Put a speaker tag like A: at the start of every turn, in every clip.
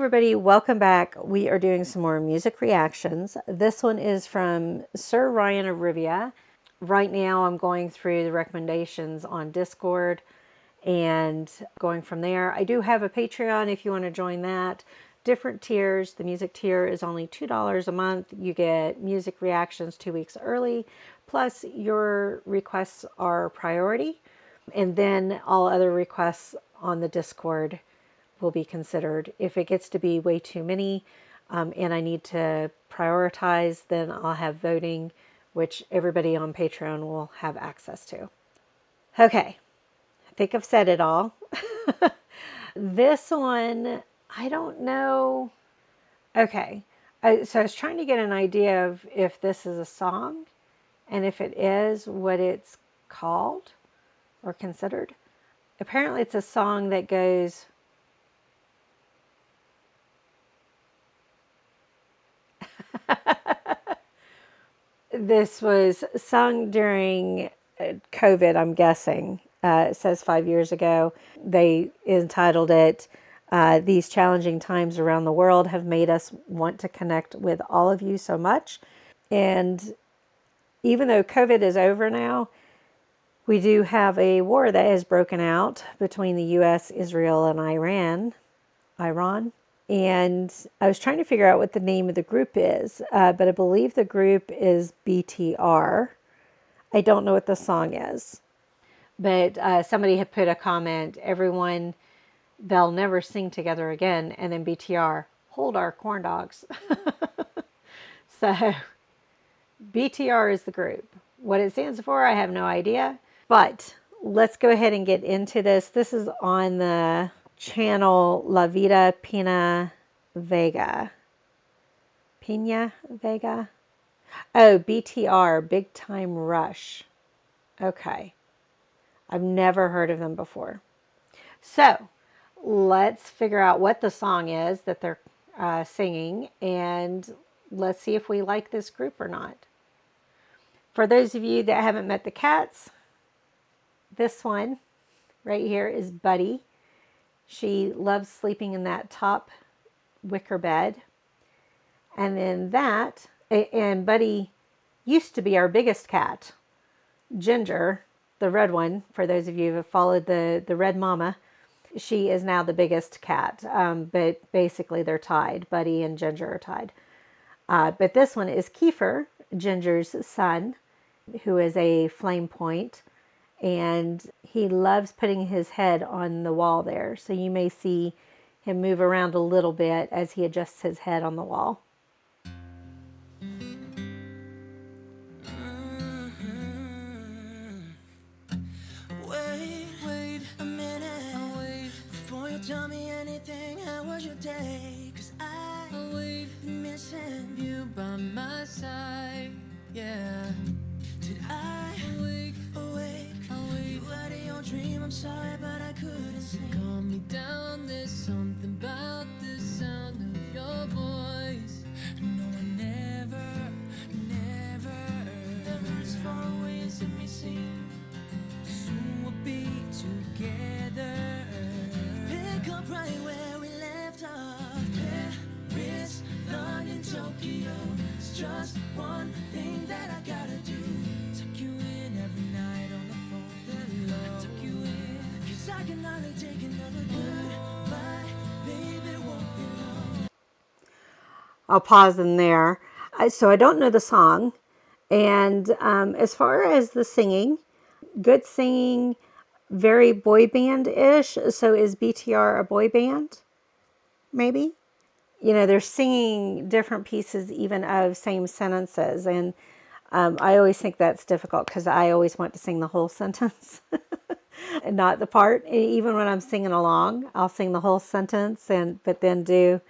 A: everybody, welcome back. We are doing some more music reactions. This one is from Sir Ryan of Rivia. Right now I'm going through the recommendations on Discord and going from there. I do have a Patreon if you want to join that. Different tiers. The music tier is only $2 a month. You get music reactions 2 weeks early, plus your requests are priority, and then all other requests on the Discord will be considered. If it gets to be way too many and I need to prioritize, then I'll have voting, which everybody on Patreon will have access to. Okay, I think I've said it all. This one, I don't know. Okay, so I was trying to get an idea of if this is a song, and if it is, what it's called or considered. Apparently it's a song that goes... This was sung during COVID, I'm guessing. It says 5 years ago. They entitled it, "These challenging times around the world have made us want to connect with all of you so much." And even though COVID is over now, we do have a war that has broken out between the U.S., Israel, and Iran. And I was trying to figure out what the name of the group is, but I believe the group is BTR. I don't know what the song is, but somebody had put a comment, everyone, they'll never sing together again, and then BTR, hold our corn dogs. So BTR is the group. What it stands for, I have no idea, but let's go ahead and get into this. This is on the channel La Vida Pina Vega. Pina Vega? Oh, BTR, Big Time Rush. Okay. I've never heard of them before. So let's figure out what the song is that they're singing, and let's see if we like this group or not. For those of you that haven't met the cats, this one right here is Buddy. She loves sleeping in that top wicker bed. And then that, and Buddy used to be our biggest cat. Ginger, the red one, for those of you who have followed the red mama, she is now the biggest cat. But basically they're tied. Buddy and Ginger are tied. But this one is Kiefer, Ginger's son, who is a flame point. And he loves putting his head on the wall there. So you may see him move around a little bit as he adjusts his head on the wall.
B: Wait a minute, before you tell me anything, how was your day? 'Cause I'll wait, missing you by my side, yeah. Did I awake? You had your dream, I'm sorry, but I couldn't sleep. Calm me down, there's something about the sound of your voice. No, I never as far away as it may seem. Soon we'll be together. Pick up right where we left off. Paris, London, Tokyo. It's just one thing that I gotta do. Tuck you in every night on the phone. Tuck you in, 'cause I can hardly take another goodbye. Baby, won't be long.
A: I'll pause in there. So I don't know the song. And as far as the singing, good singing, very boy band-ish. So is BTR a boy band? Maybe? You know, they're singing different pieces even of same sentences. And I always think that's difficult because I always want to sing the whole sentence and not the part. Even when I'm singing along, I'll sing the whole sentence, but then do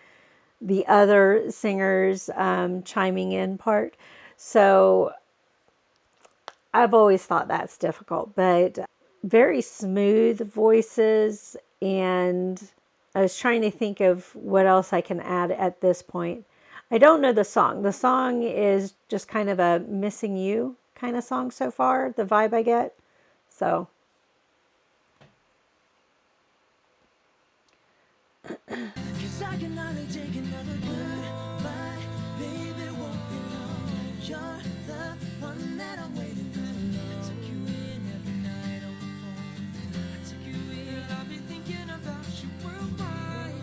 A: the other singers chiming in part. So I've always thought that's difficult, but very smooth voices. And I was trying to think of what else I can add at this point. I don't know the song. The song is just kind of a missing you kind of song so far, the vibe I get. So
B: 'Cause I can hardly take another goodbye. Baby, won't be long. You're the one that I'm waiting for. I took you in every night on the phone. I took you in. Girl, I've been thinking about you worldwide,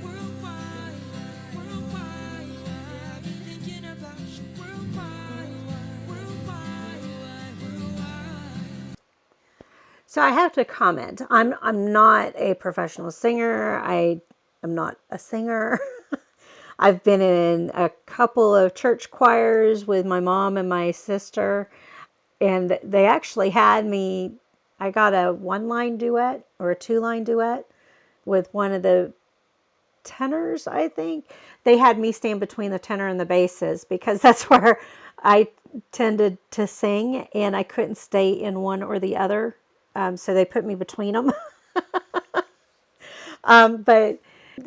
B: worldwide, worldwide. Yeah, I've been thinking about you worldwide, worldwide, worldwide.
A: So I have to comment. I'm not a professional singer. I am not a singer. I've been in a couple of church choirs with my mom and my sister, and they actually had me. I got a one-line duet or a two-line duet with one of the tenors, I think. They had me stand between the tenor and the basses because that's where I tended to sing, and I couldn't stay in one or the other. So they put me between them. But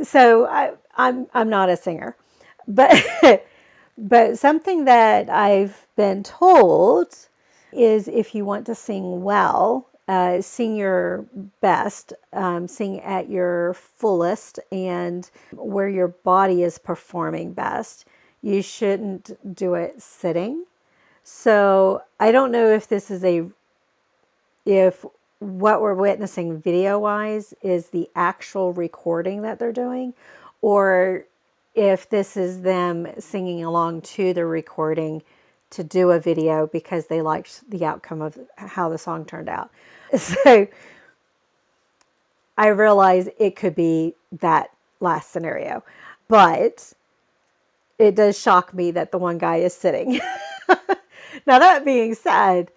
A: so I'm not a singer, but but something that I've been told is if you want to sing well, sing your best, sing at your fullest, and where your body is performing best. You shouldn't do it sitting. So I don't know if this is if what we're witnessing video wise is the actual recording that they're doing, or if this is them singing along to the recording to do a video because they liked the outcome of how the song turned out. So I realize it could be that last scenario, but it does shock me that the one guy is sitting. Now, that being said,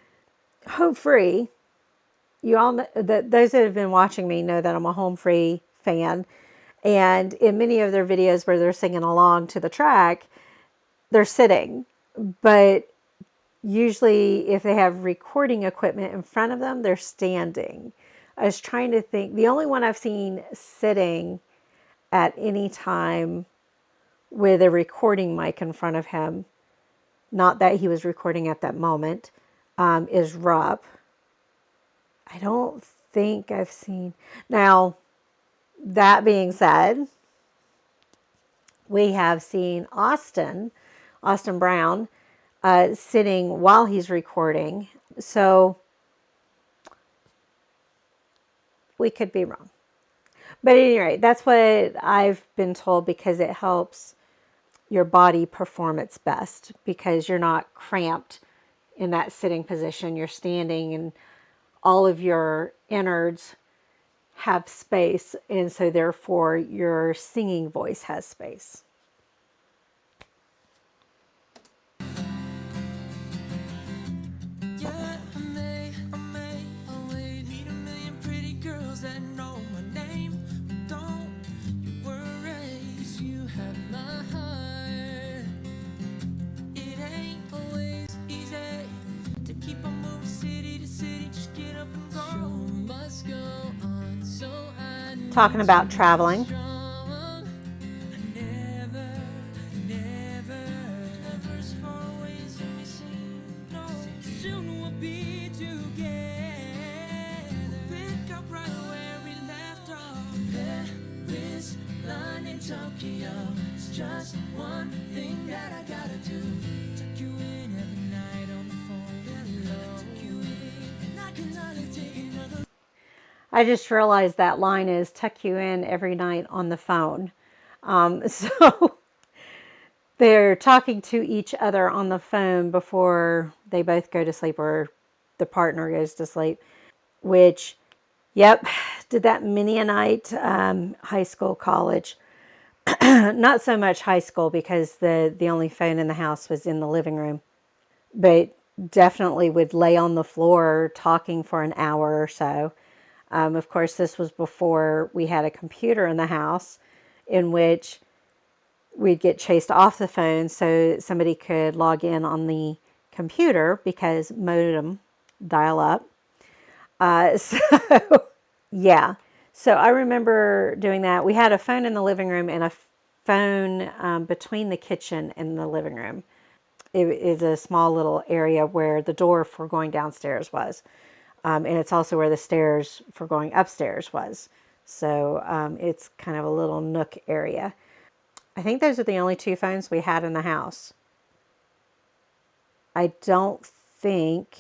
A: Home Free, you all know that those that have been watching me know that I'm a Home Free fan. And in many of their videos where they're singing along to the track, they're sitting. But usually, if they have recording equipment in front of them, they're standing. I was trying to think. The only one I've seen sitting at any time with a recording mic in front of him, not that he was recording at that moment, is Rob. I don't think I've seen. Now, that being said, we have seen Austin Brown, sitting while he's recording. So we could be wrong. But at any rate, that's what I've been told because it helps your body perform its best because you're not cramped in that sitting position. You're standing and all of your innards have space, and so therefore your singing voice has space.
B: Yeah, I may meet a million pretty girls that know my name. But don't you worry, 'cause you have my heart. It ain't always easy to keep on moving city to city, just get up and go. Show must go on, so I need
A: Talking about traveling,
B: strong. I never, never as far away as it may seem. No, soon we'll be together. Pick up right where we left off. Paris, London, Tokyo. It's just one thing that I gotta do. Tuck you in every night on the phone. Hello. Tuck you in, and I can hardly take another.
A: I just realized that line is tuck you in every night on the phone. So they're talking to each other on the phone before they both go to sleep or the partner goes to sleep, which, yep, did that many a night, high school, college. Not so much high school because the only phone in the house was in the living room, but definitely would lay on the floor talking for an hour or so. Of course, this was before we had a computer in the house in which we'd get chased off the phone so somebody could log in on the computer because modem dial up. So, yeah. So I remember doing that. We had a phone in the living room and a phone between the kitchen and the living room. It is a small little area where the door for going downstairs was. And it's also where the stairs for going upstairs was. So it's kind of a little nook area. I think those are the only two phones we had in the house. I don't think,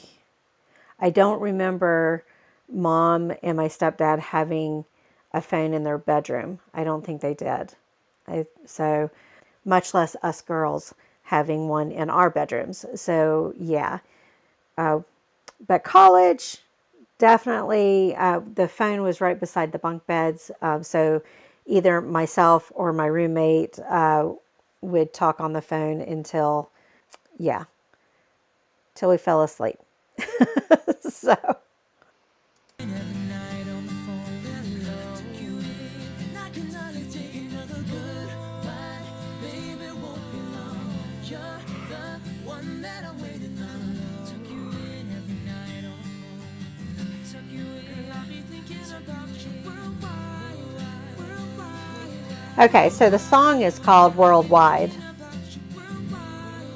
A: I don't remember mom and my stepdad having a phone in their bedroom. I don't think they did. So much less us girls having one in our bedrooms. So yeah. But college, definitely the phone was right beside the bunk beds. So either myself or my roommate would talk on the phone until, yeah, till we fell asleep. So.
B: Every night on the phone, hello. Took you in, and I can hardly take another goodbye. Baby, won't be long. You're the one that I'm waiting on. Took you in every night on the phone. I took you in, I'll be thinking about you worldwide, worldwide.
A: Okay, so the song is called Worldwide.
B: Thinking about you worldwide,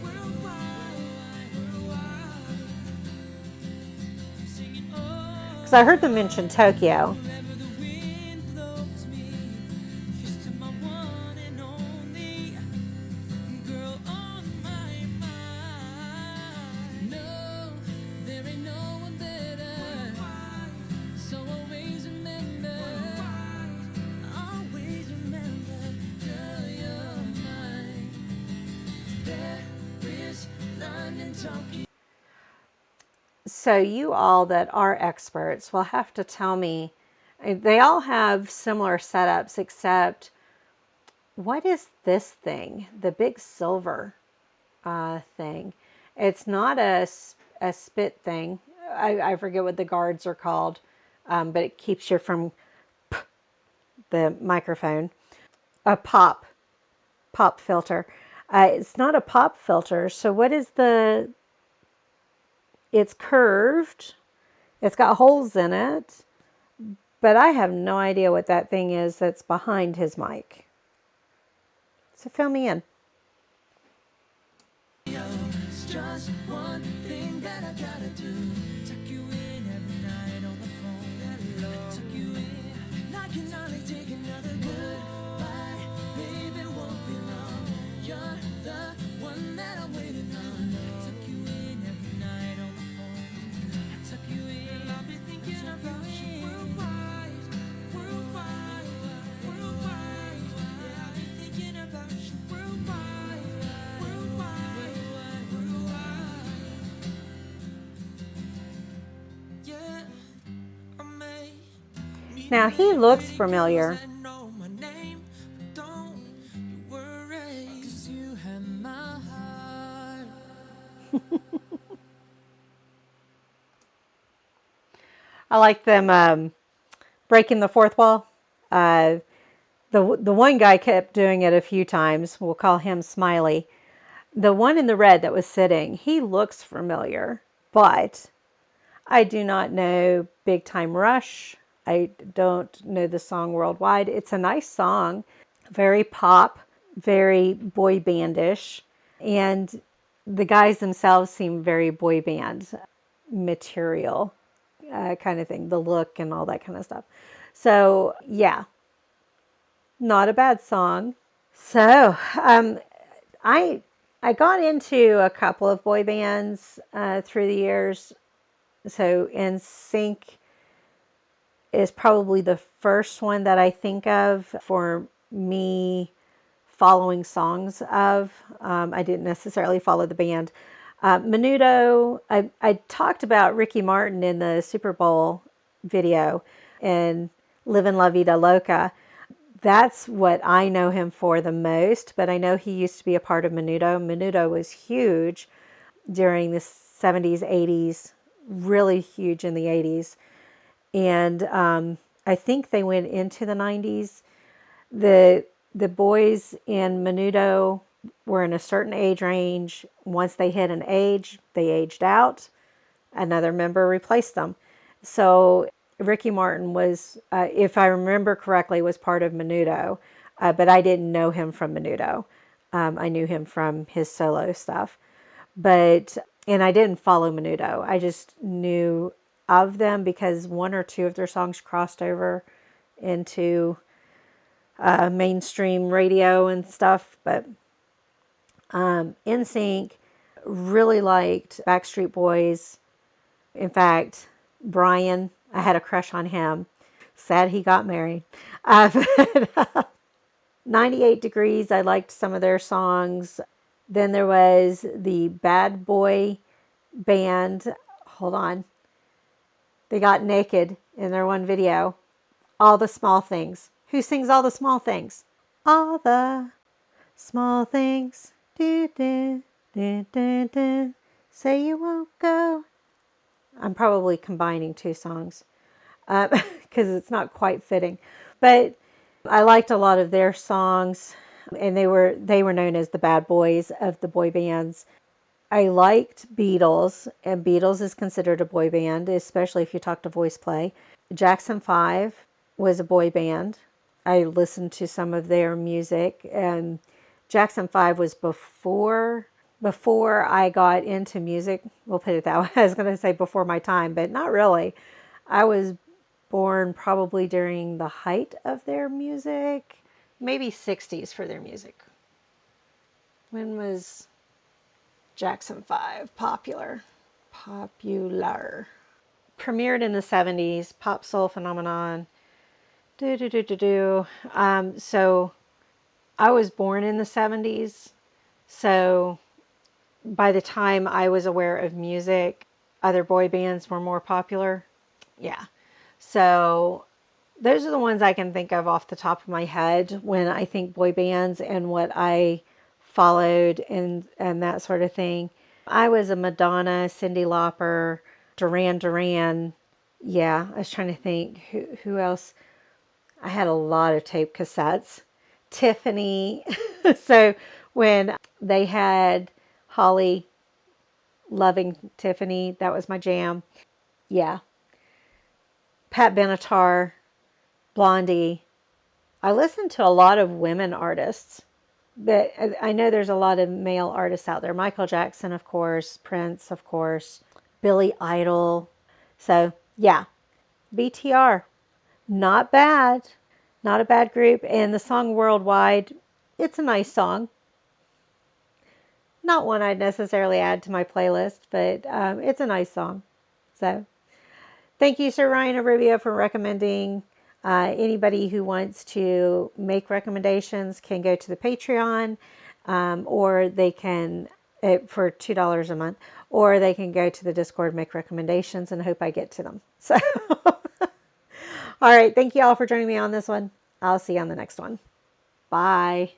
B: worldwide, worldwide. I'm singing, oh.
A: Because I heard them mention Tokyo.
B: Wherever the wind blows me, here's to my one and only girl on my mind. No, there ain't no one better. So always remember, girl, you're mine. Paris, London, Tokyo.
A: So you all that are experts will have to tell me, they all have similar setups, except what is this thing? The big silver thing. It's not a spit thing. I forget what the guards are called, but it keeps you from the microphone. A pop filter. It's not a pop filter. So what is the? It's curved. It's got holes in it, but I have no idea what that thing is that's behind his mic. So fill me in.
B: It's just one thing that I gotta do. Tuck you in every night on the phone. Hello. Tuck you in, and I can hardly take another goodbye. Baby, won't be long. You're the one that I'm waiting on. Tuck you in every night on the phone. I tuck you in, I'll be thinking about you worldwide, worldwide, worldwide. Yeah, I'll be thinking about you worldwide, worldwide, worldwide. Yeah, I may meet
A: Now he
B: many
A: looks
B: pretty
A: familiar.
B: girls that know my name, but don't you worry, 'cause you have my heart.
A: I like them breaking the fourth wall. Uh, the one guy kept doing it a few times. We'll call him Smiley. The one in the red that was sitting, he looks familiar, but I do not know Big Time Rush. I don't know the song Worldwide. It's a nice song, very pop, very boy bandish, and the guys themselves seem very boy band material kind of thing, the look and all that kind of stuff. So yeah, not a bad song. So I I got into a couple of boy bands through the years. So NSYNC is probably the first one that I think of for me following songs of. I didn't necessarily follow the band. Menudo, I talked about Ricky Martin in the Super Bowl video and Livin' La Vida Loca. That's what I know him for the most, but I know he used to be a part of Menudo. Menudo was huge during the 70s, 80s, really huge in the 80s. And I think they went into the 90s. The boys in Menudo were in a certain age range. Once they hit an age, they aged out. Another member replaced them. So Ricky Martin was, if I remember correctly, was part of Menudo, but I didn't know him from Menudo. I knew him from his solo stuff, and I didn't follow Menudo. I just knew of them because one or two of their songs crossed over into mainstream radio and stuff. But NSYNC, really liked Backstreet Boys. In fact, Brian, I had a crush on him. Sad he got married. But 98 Degrees, I liked some of their songs. Then there was the Bad Boy Band. Hold on. They got naked in their one video. All the Small Things. Who sings All the Small Things? All the small things. Do, do, do, do, do. Say you won't go. I'm probably combining two songs because it's not quite fitting. But I liked a lot of their songs, and they were known as the bad boys of the boy bands. I liked Beatles, and Beatles is considered a boy band, especially if you talk to Voice Play. Jackson 5 was a boy band. I listened to some of their music, and Jackson 5 was before I got into music. We'll put it that way. I was going to say before my time, but not really. I was born probably during the height of their music, maybe 60s for their music. When was Jackson 5 popular? Premiered in the 70s, pop soul phenomenon. So I was born in the 70s. So by the time I was aware of music, other boy bands were more popular. Yeah. So those are the ones I can think of off the top of my head when I think boy bands and what I followed and that sort of thing. I was a Madonna, Cyndi Lauper, Duran Duran. Yeah, I was trying to think who else. I had a lot of tape cassettes. Tiffany. So when they had Holly loving Tiffany, that was my jam. Yeah. Pat Benatar, Blondie. I listened to a lot of women artists, but I know there's a lot of male artists out there. Michael Jackson, of course, Prince, of course, Billy Idol. So, yeah, BTR, not bad. Not a bad group. And the song Worldwide, it's a nice song. Not one I'd necessarily add to my playlist, but it's a nice song. So, thank you, Sir Ryan of Rubio, for recommending. Anybody who wants to make recommendations can go to the Patreon, or they can, for $2 a month, or they can go to the Discord, make recommendations, and hope I get to them. So, all right. Thank you all for joining me on this one. I'll see you on the next one. Bye.